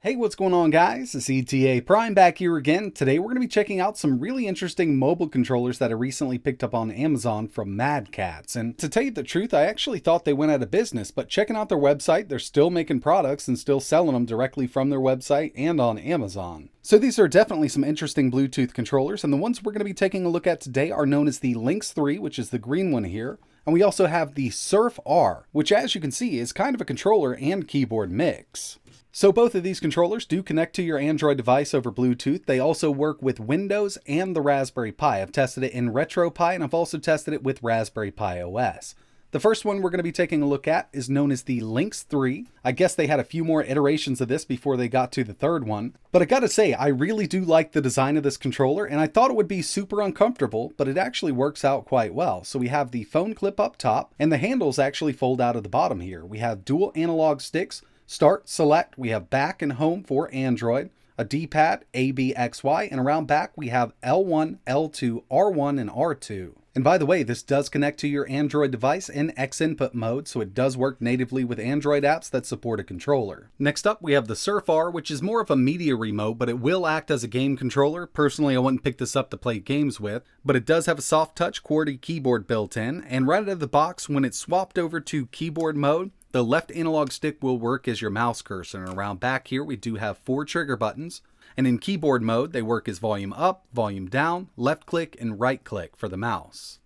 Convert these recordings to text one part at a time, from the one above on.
Hey, what's going on, guys? It's ETAPRIME back here again. Today we're going to be checking out some really interesting mobile controllers that I recently picked up on Amazon from Madcatz. And to tell you the truth, I actually thought they went out of business, but checking out their website, they're still making products and still selling them directly from their website and on Amazon. So these are definitely some interesting Bluetooth controllers, and the ones we're going to be taking a look at today are known as the Lynx 3, which is the green one here. And we also have the SurfR, which as you can see is kind of a controller and keyboard mix. So both of these controllers do connect to your Android device over Bluetooth. They also work with Windows and the Raspberry Pi. I've tested it in RetroPie and I've also tested it with Raspberry Pi OS. The first one we're going to be taking a look at is known as the Lynx 3. I guess they had a few more iterations of this before they got to the third one. But I gotta say, I really do like the design of this controller, and I thought it would be super uncomfortable, but it actually works out quite well. So we have the phone clip up top, and the handles actually fold out of the bottom here. We have dual analog sticks, start, select, we have back and home for Android, a D-pad, A, B, X, Y, and around back we have L1, L2, R1, and R2. And by the way, this does connect to your Android device in X input mode, so it does work natively with Android apps that support a controller. Next up, we have the SurfR, which is more of a media remote, but it will act as a game controller. Personally, I wouldn't pick this up to play games with, but it does have a soft touch QWERTY keyboard built in, and right out of the box, when it's swapped over to keyboard mode, the left analog stick will work as your mouse cursor, and around back here we do have 4 trigger buttons, and in keyboard mode they work as volume up, volume down, left click, and right click for the mouse.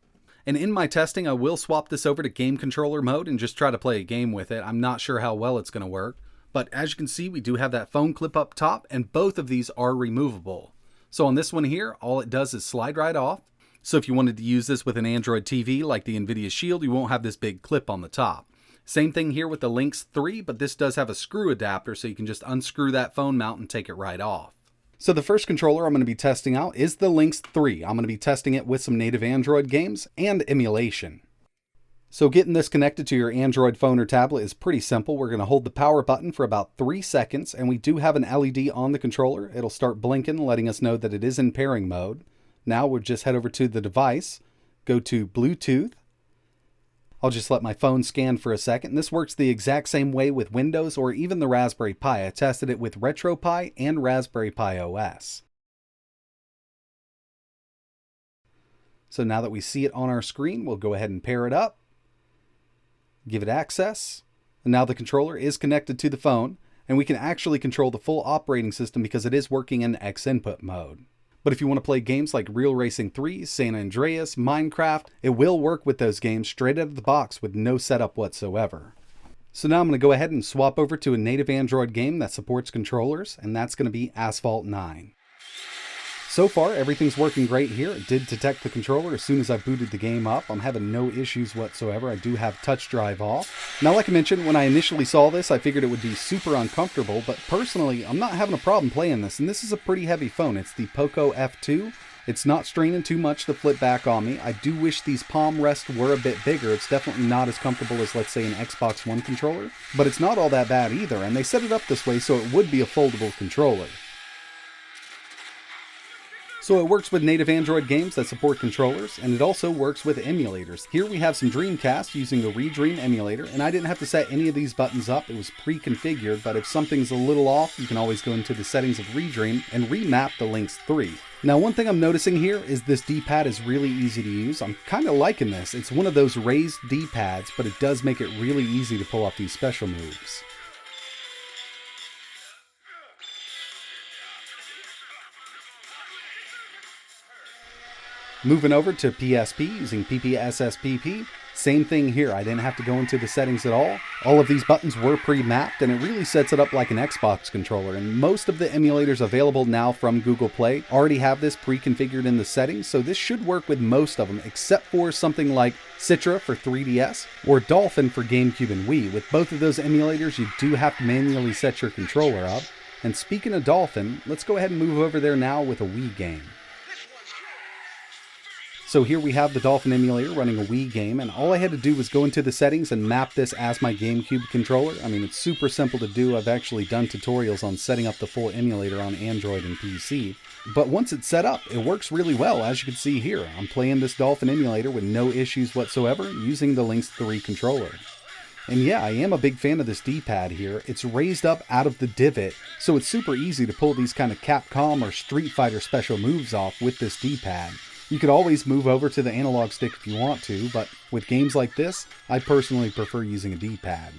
And in my testing I will swap this over to game controller mode and just try to play a game with it. I'm not sure how well it's going to work, but as you can see we do have that phone clip up top, and both of these are removable. So on this one here, all it does is slide right off. So if you wanted to use this with an Android TV like the Nvidia Shield, you won't have this big clip on the top. Same thing here with the Lynx 3, but this does have a screw adapter, so you can just unscrew that phone mount and take it right off. So the first controller I'm going to be testing out is the Lynx 3. I'm going to be testing it with some native Android games and emulation. So getting this connected to your Android phone or tablet is pretty simple. We're going to hold the power button for about 3 seconds, and we do have an LED on the controller. It'll start blinking, letting us know that it is in pairing mode. Now we'll just head over to the device, go to Bluetooth. I'll just let my phone scan for a second. This works the exact same way with Windows or even the Raspberry Pi. I tested it with RetroPie and Raspberry Pi OS. So now that we see it on our screen, we'll go ahead and pair it up, give it access, and now the controller is connected to the phone, and we can actually control the full operating system because it is working in X input mode. But if you want to play games like Real Racing 3, San Andreas, Minecraft, it will work with those games straight out of the box with no setup whatsoever. So now I'm going to go ahead and swap over to a native Android game that supports controllers, and that's going to be Asphalt 9. So far, everything's working great here. It did detect the controller as soon as I booted the game up. I'm having no issues whatsoever. I do have touch drive off. Now, like I mentioned, when I initially saw this, I figured it would be super uncomfortable, but personally, I'm not having a problem playing this, and this is a pretty heavy phone. It's the Poco F2. It's not straining too much to flip back on me. I do wish these palm rests were a bit bigger. It's definitely not as comfortable as, let's say, an Xbox One controller, but it's not all that bad either, and they set it up this way so it would be a foldable controller. So it works with native Android games that support controllers, and it also works with emulators. Here we have some Dreamcast using the Redream emulator, and I didn't have to set any of these buttons up. It was pre-configured, but if something's a little off, you can always go into the settings of Redream and remap the Lynx 3. Now, one thing I'm noticing here is this D-pad is really easy to use. I'm kind of liking this. It's one of those raised D-pads, but it does make it really easy to pull off these special moves. Moving over to PSP using PPSSPP, same thing here. I didn't have to go into the settings at all. All of these buttons were pre-mapped, and it really sets it up like an Xbox controller. And most of the emulators available now from Google Play already have this pre-configured in the settings, so this should work with most of them, except for something like S.U.R.F for 3DS or Dolphin for GameCube and Wii. With both of those emulators, you do have to manually set your controller up. And speaking of Dolphin, let's go ahead and move over there now with a Wii game. So here we have the Dolphin emulator running a Wii game, and all I had to do was go into the settings and map this as my GameCube controller. I mean, it's super simple to do. I've actually done tutorials on setting up the full emulator on Android and PC. But once it's set up, it works really well, as you can see here. I'm playing this Dolphin emulator with no issues whatsoever using the Lynx 3 controller. And yeah, I am a big fan of this D-pad here. It's raised up out of the divot, so it's super easy to pull these kind of Capcom or Street Fighter special moves off with this D-pad. You could always move over to the analog stick if you want to, but with games like this, I personally prefer using a D-pad.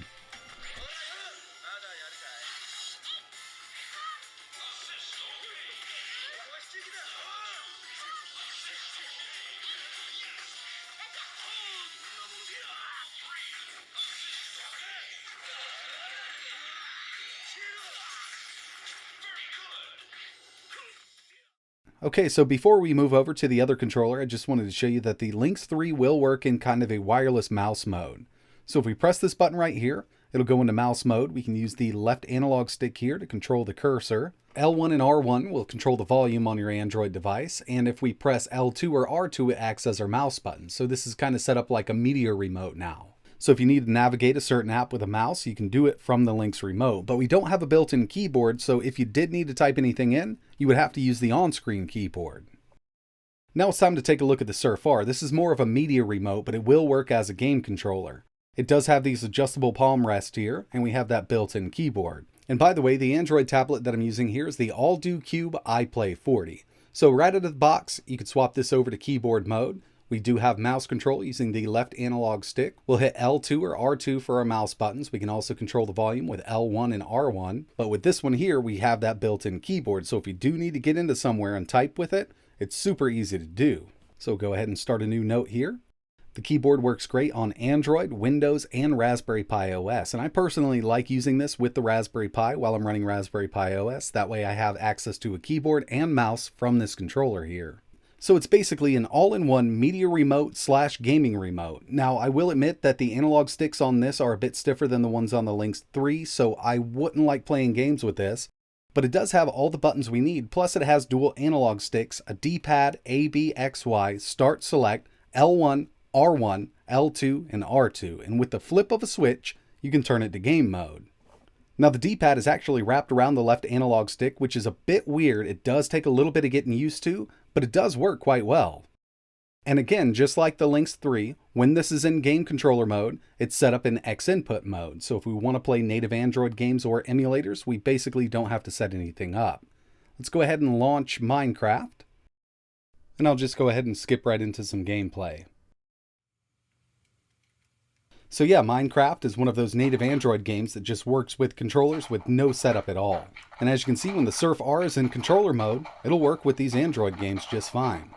Okay, so before we move over to the other controller, I just wanted to show you that the Lynx 3 will work in kind of a wireless mouse mode. So if we press this button right here, it'll go into mouse mode. We can use the left analog stick here to control the cursor. L1 and R1 will control the volume on your Android device, and if we press L2 or R2, it acts as our mouse button. So this is kind of set up like a media remote now. So if you need to navigate a certain app with a mouse, you can do it from the Lynx remote. But we don't have a built-in keyboard, so if you did need to type anything in, you would have to use the on-screen keyboard. Now it's time to take a look at the SurfR. This is more of a media remote, but it will work as a game controller. It does have these adjustable palm rests here, and we have that built-in keyboard. And by the way, the Android tablet that I'm using here is the AllDo Cube iPlay 40. So right out of the box, you could swap this over to keyboard mode. We do have mouse control using the left analog stick. We'll hit L2 or R2 for our mouse buttons. We can also control the volume with L1 and R1. But with this one here, we have that built-in keyboard. So if you do need to get into somewhere and type with it, it's super easy to do. So go ahead and start a new note here. The keyboard works great on Android, Windows, and Raspberry Pi OS. And I personally like using this with the Raspberry Pi while I'm running Raspberry Pi OS. That way I have access to a keyboard and mouse from this controller here. So it's basically an all-in-one media remote / gaming remote. Now, I will admit that the analog sticks on this are a bit stiffer than the ones on the Lynx 3, so I wouldn't like playing games with this. But it does have all the buttons we need, plus it has dual analog sticks, a D-pad, A, B, X, Y, start, select, L1, R1, L2, and R2. And with the flip of a switch, you can turn it to game mode. Now the D-pad is actually wrapped around the left analog stick, which is a bit weird. It does take a little bit of getting used to, but it does work quite well. And again, just like the Lynx 3, when this is in game controller mode, it's set up in X input mode. So if we want to play native Android games or emulators, we basically don't have to set anything up. Let's go ahead and launch Minecraft. And I'll just go ahead and skip right into some gameplay. So yeah, Minecraft is one of those native Android games that just works with controllers with no setup at all. And as you can see, when the SurfR is in controller mode, it'll work with these Android games just fine.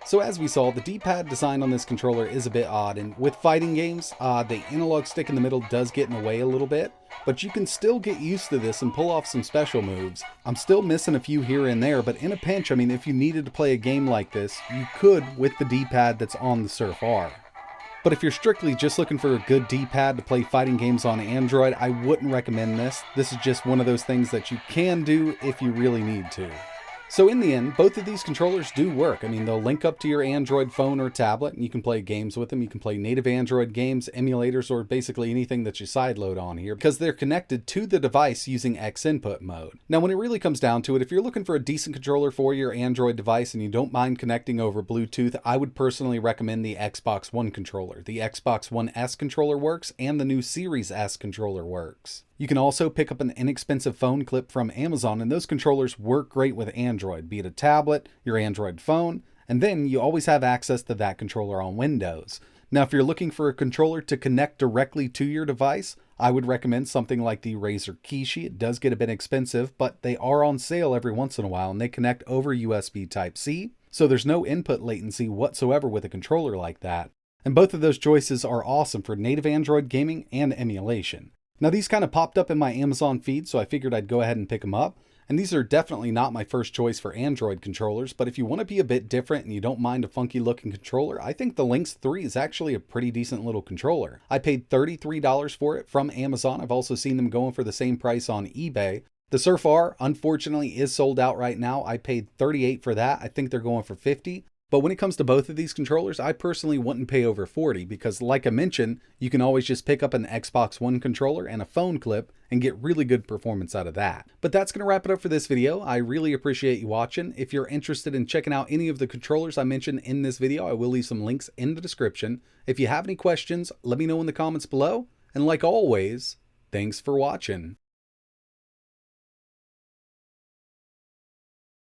So as we saw, the D-pad design on this controller is a bit odd, and with fighting games, the analog stick in the middle does get in the way a little bit, but you can still get used to this and pull off some special moves. I'm still missing a few here and there, but in a pinch, I mean, if you needed to play a game like this, you could with the D-pad that's on the SurfR. But if you're strictly just looking for a good D-pad to play fighting games on Android, I wouldn't recommend this. This is just one of those things that you can do if you really need to. So in the end, both of these controllers do work. I mean, they'll link up to your Android phone or tablet, and you can play games with them. You can play native Android games, emulators, or basically anything that you sideload on here, because they're connected to the device using X input mode. Now, when it really comes down to it, if you're looking for a decent controller for your Android device and you don't mind connecting over Bluetooth, I would personally recommend the Xbox One controller. The Xbox One S controller works, and the new Series S controller works. You can also pick up an inexpensive phone clip from Amazon, and those controllers work great with Android, be it a tablet, your Android phone, and then you always have access to that controller on Windows. Now, if you're looking for a controller to connect directly to your device, I would recommend something like the Razer Kishi. It does get a bit expensive, but they are on sale every once in a while, and they connect over USB Type-C, so there's no input latency whatsoever with a controller like that. And both of those choices are awesome for native Android gaming and emulation. Now these kind of popped up in my Amazon feed, so I figured I'd go ahead and pick them up. And these are definitely not my first choice for Android controllers, but if you want to be a bit different and you don't mind a funky looking controller, I think the Lynx 3 is actually a pretty decent little controller. I paid $33 for it from Amazon. I've also seen them going for the same price on eBay. The SurfR, unfortunately, is sold out right now. I paid $38 for that. I think they're going for $50. But when it comes to both of these controllers, I personally wouldn't pay over $40 because, like I mentioned, you can always just pick up an Xbox One controller and a phone clip and get really good performance out of that. But that's going to wrap it up for this video. I really appreciate you watching. If you're interested in checking out any of the controllers I mentioned in this video, I will leave some links in the description. If you have any questions, let me know in the comments below. And like always, thanks for watching.